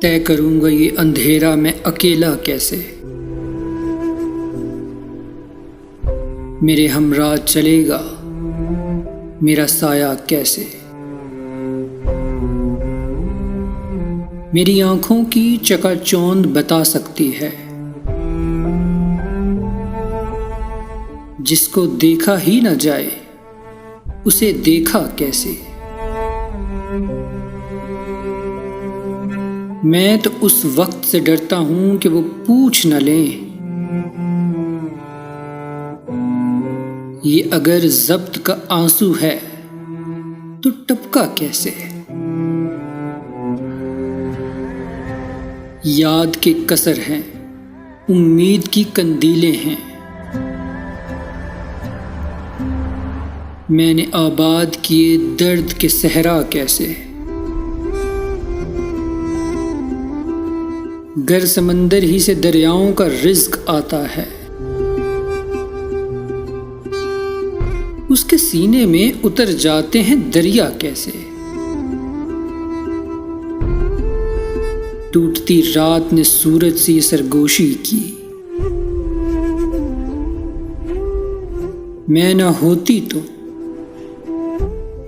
तय करूंगा ये अंधेरा मैं अकेला कैसे। मेरे हमराह चलेगा मेरा साया कैसे। मेरी आंखों की चकाचौंध बता सकती है, जिसको देखा ही न जाए उसे देखा कैसे। मैं तो उस वक्त से डरता हूं कि वो पूछ न लें, ये अगर ज़ब्त का आंसू है तो टपका कैसे। याद के कसर हैं, उम्मीद की कंदीलें हैं। मैंने आबाद किए दर्द के सहरा कैसे। गर समंदर ही से दरियाओं का रिज़्क आता है, उसके सीने में उतर जाते हैं दरिया कैसे। टूटती रात ने सूरज से सरगोशी की, मैं न होती तो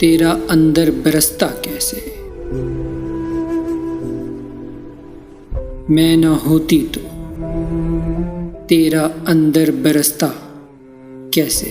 तेरा अंदर बरसता कैसे। मैं न होती तो तेरा अंदर बरसता कैसे।